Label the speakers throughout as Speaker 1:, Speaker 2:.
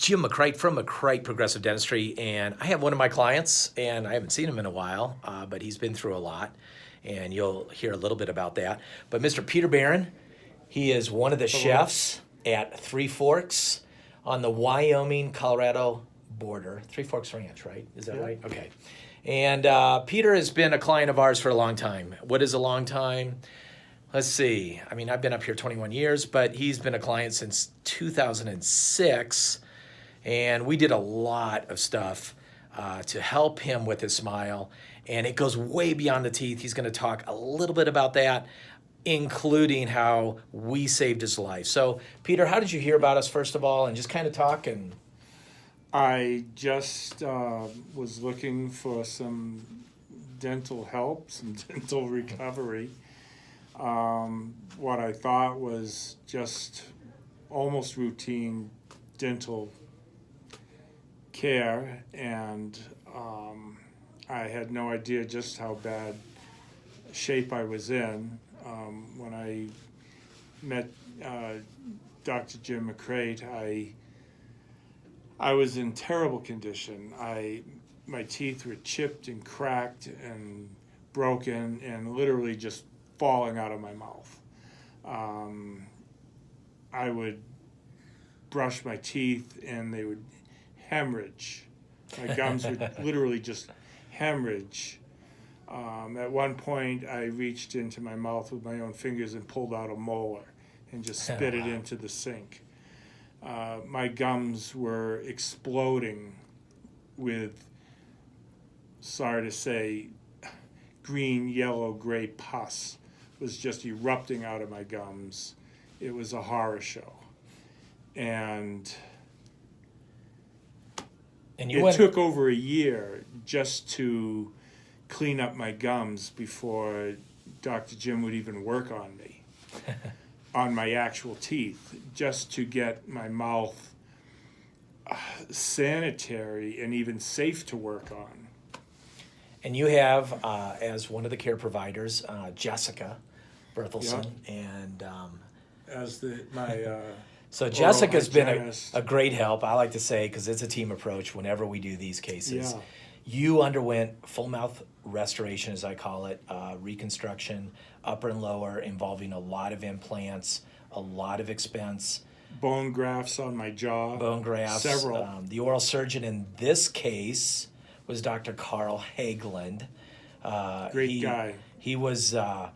Speaker 1: Jim McCrate from McCrate Progressive Dentistry, and I have one of my clients, and I haven't seen him in a while, but he's been through a lot, and you'll hear a little bit about that. But Mr. Peter Barron, he is one of the chefs at Three Forks on the Wyoming-Colorado border. Three Forks Ranch, right? Is that right? Okay. And Peter has been a client of ours for a long time. What is a long time? Let's see. I mean, I've been up here 21 years, but he's been a client since 2006. And we did a lot of stuff to help him with his smile. And it goes way beyond the teeth. He's going to talk a little bit about that, including how we saved his life. So, Peter, how did you hear about us, first of all, and just kind of talk? And
Speaker 2: I just was looking for some dental help, some dental recovery. What I thought was just almost routine dental care, and I had no idea just how bad shape I was in. When I met Dr. Jim McCrate, I was in terrible condition. My teeth were chipped and cracked and broken and literally just falling out of my mouth. I would brush my teeth and they would hemorrhage. My gums would literally just hemorrhage. At one point, I reached into my mouth with my own fingers and pulled out a molar and just spit it into the sink. My gums were exploding with, sorry to say, green, yellow, gray pus was just erupting out of my gums. It was a horror show. And it took over a year just to clean up my gums before Dr. Jim would even work on me, on my actual teeth, just to get my mouth sanitary and even safe to work on.
Speaker 1: And you have, as one of the care providers, Jessica Berthelsen, and so Jessica's been a great help, I like to say, because it's a team approach whenever we do these cases.
Speaker 2: Yeah.
Speaker 1: You underwent full mouth restoration, as I call it, reconstruction, upper and lower, involving a lot of implants, a lot of expense.
Speaker 2: Bone grafts on my jaw.
Speaker 1: Bone grafts.
Speaker 2: Several.
Speaker 1: The oral surgeon in this case was Dr. Carl Hageland.
Speaker 2: Great guy.
Speaker 1: He was the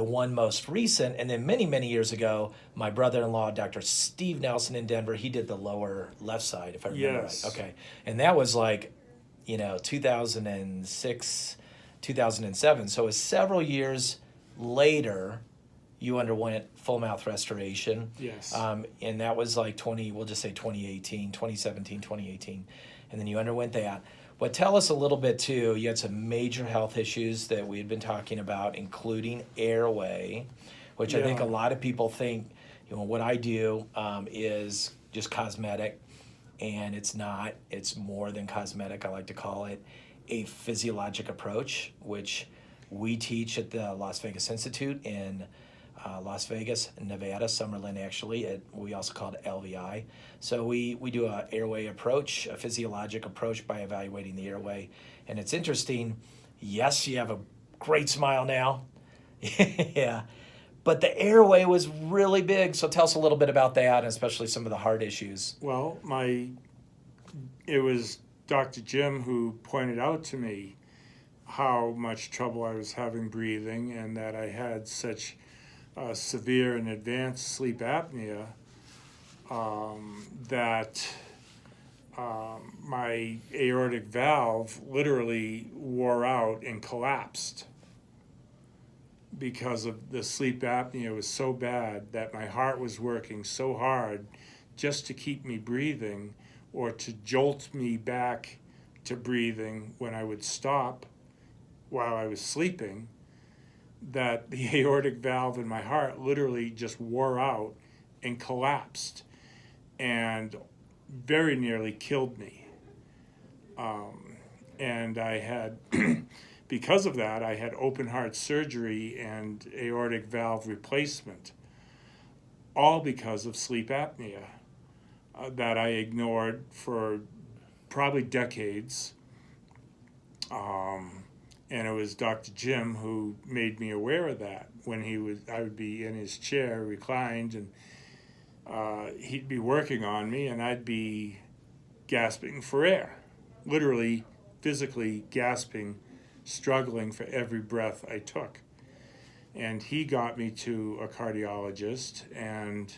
Speaker 1: one most recent, and then many, many years ago, my brother-in-law, Dr. Steve Nelson in Denver, he did the lower left side, if I remember right. Okay. And that was 2006, 2007. So it was several years later you underwent full mouth restoration.
Speaker 2: Yes.
Speaker 1: And that was we'll just say 2017, 2018. And then you underwent that. But tell us a little bit, too. You had some major health issues that we had been talking about, including airway, which I think a lot of people think, what I do is just cosmetic, and it's not. It's more than cosmetic. I like to call it a physiologic approach, which we teach at the Las Vegas Institute in Las Vegas, Nevada, Summerlin actually. We also call it LVI. So we do an airway approach, a physiologic approach by evaluating the airway. And it's interesting. Yes, you have a great smile now. Yeah. But the airway was really big. So tell us a little bit about that, and especially some of the heart issues.
Speaker 2: Well, it was Dr. Jim who pointed out to me how much trouble I was having breathing, and that I had such severe and advanced sleep apnea that my aortic valve literally wore out and collapsed because of the sleep apnea was so bad that my heart was working so hard just to keep me breathing or to jolt me back to breathing when I would stop while I was sleeping, that the aortic valve in my heart literally just wore out and collapsed and very nearly killed me. And I had, because of that, I had open heart surgery and aortic valve replacement, all because of sleep apnea. that I ignored for probably decades. And it was Dr. Jim who made me aware of that. When I would be in his chair, reclined, and he'd be working on me, and I'd be gasping for air, literally, physically gasping, struggling for every breath I took. And he got me to a cardiologist, and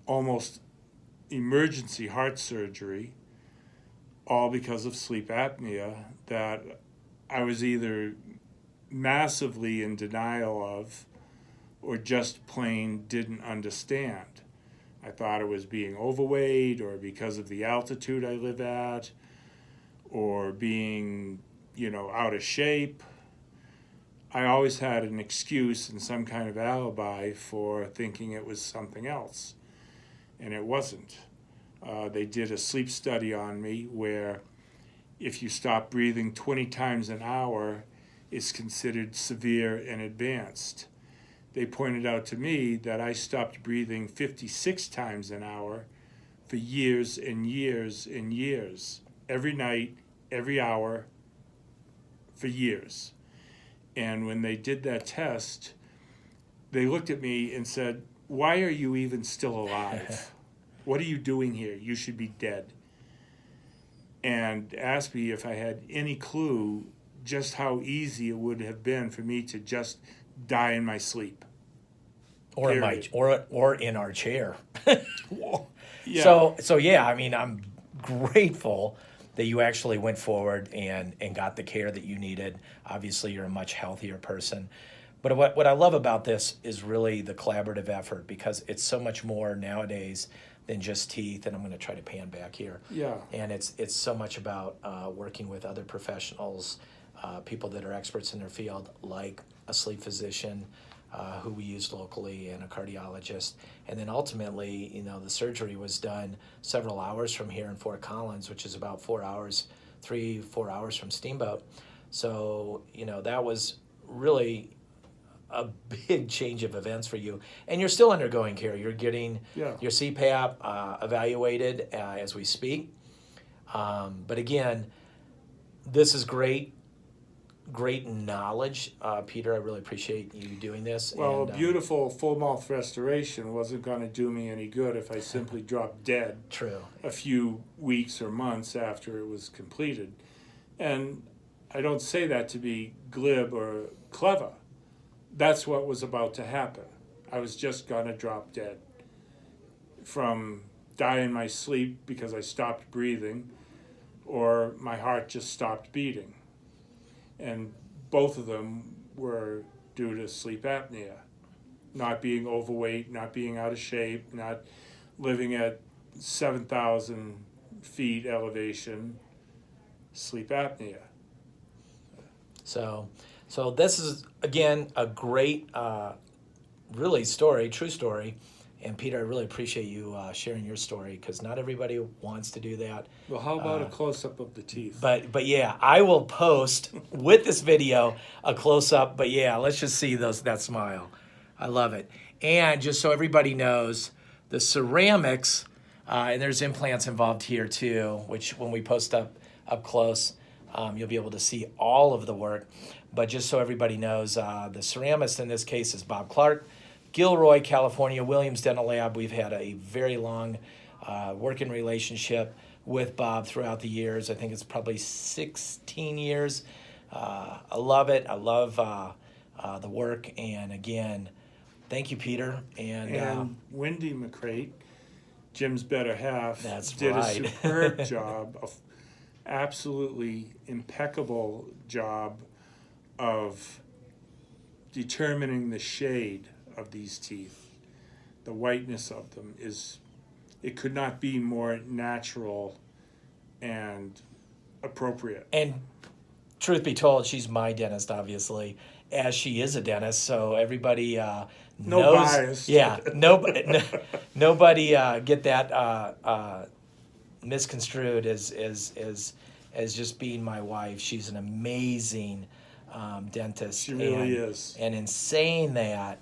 Speaker 2: almost emergency heart surgery, all because of sleep apnea that I was either massively in denial of or just plain didn't understand. I thought it was being overweight or because of the altitude I live at or being, out of shape. I always had an excuse and some kind of alibi for thinking it was something else, and it wasn't. They did a sleep study on me where if you stop breathing 20 times an hour, it's considered severe and advanced. They pointed out to me that I stopped breathing 56 times an hour for years and years and years, every night, every hour, for years. And when they did that test, they looked at me and said, "Why are you even still alive? What are you doing here? You should be dead." And asked me if I had any clue just how easy it would have been for me to just die in my sleep.
Speaker 1: Or in our chair.
Speaker 2: Yeah.
Speaker 1: So yeah, I mean, I'm grateful that you actually went forward and got the care that you needed. Obviously, you're a much healthier person. But what I love about this is really the collaborative effort, because it's so much more nowadays than just teeth. And I'm going to try to pan back here.
Speaker 2: Yeah.
Speaker 1: And it's so much about working with other professionals, people that are experts in their field, like a sleep physician who we use locally and a cardiologist. And then ultimately, the surgery was done several hours from here in Fort Collins, which is about 4 hours, 3-4 hours from Steamboat. So, that was really a big change of events for you. And you're still undergoing care. You're getting your CPAP evaluated as we speak. But again, this is great knowledge. Peter, I really appreciate you doing this.
Speaker 2: Well,
Speaker 1: and,
Speaker 2: a beautiful full mouth restoration wasn't going to do me any good if I simply dropped dead
Speaker 1: True.
Speaker 2: a few weeks or months after it was completed. And I don't say that to be glib or clever. That's what was about to happen. I was just going to drop dead from die in my sleep because I stopped breathing, or my heart just stopped beating. And both of them were due to sleep apnea. Not being overweight, not being out of shape, not living at 7,000 feet elevation, sleep apnea.
Speaker 1: So this is, again, a great, really true story. And Peter, I really appreciate you sharing your story, because not everybody wants to do that.
Speaker 2: Well, how about a close-up of the teeth?
Speaker 1: But yeah, I will post with this video a close-up. But yeah, let's just see that smile. I love it. And just so everybody knows, the ceramics, and there's implants involved here too, which when we post up close, you'll be able to see all of the work. But just so everybody knows, the ceramist in this case is Bob Clark, Gilroy, California, Williams Dental Lab. We've had a very long working relationship with Bob throughout the years. I think it's probably 16 years. I love it. I love the work. And again, thank you, Peter.
Speaker 2: And Wendy McCrate, Jim's better half,
Speaker 1: did
Speaker 2: a superb job, absolutely impeccable job of determining the shade of these teeth. The whiteness of them it could not be more natural and appropriate.
Speaker 1: And truth be told, she's my dentist, obviously, as she is a dentist. So everybody knows.
Speaker 2: No bias.
Speaker 1: Yeah, nobody get that misconstrued as just being my wife. She's an amazing dentist.
Speaker 2: She really is.
Speaker 1: And in saying that,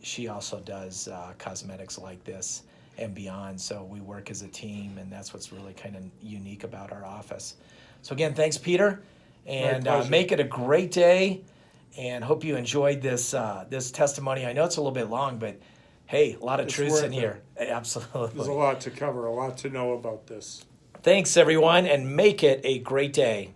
Speaker 1: she also does cosmetics like this. and beyond. So we work as a team, and that's what's really kind of unique about our office. So again, thanks, Peter, and
Speaker 2: pleasure.
Speaker 1: make it a great day. And hope you enjoyed this this testimony. I know it's a little bit long, but hey, a lot of
Speaker 2: It's
Speaker 1: truths
Speaker 2: worth
Speaker 1: in
Speaker 2: it.
Speaker 1: here.
Speaker 2: There's a
Speaker 1: Absolutely.
Speaker 2: lot to cover, a lot to know about this.
Speaker 1: Thanks, everyone, and make it a great day.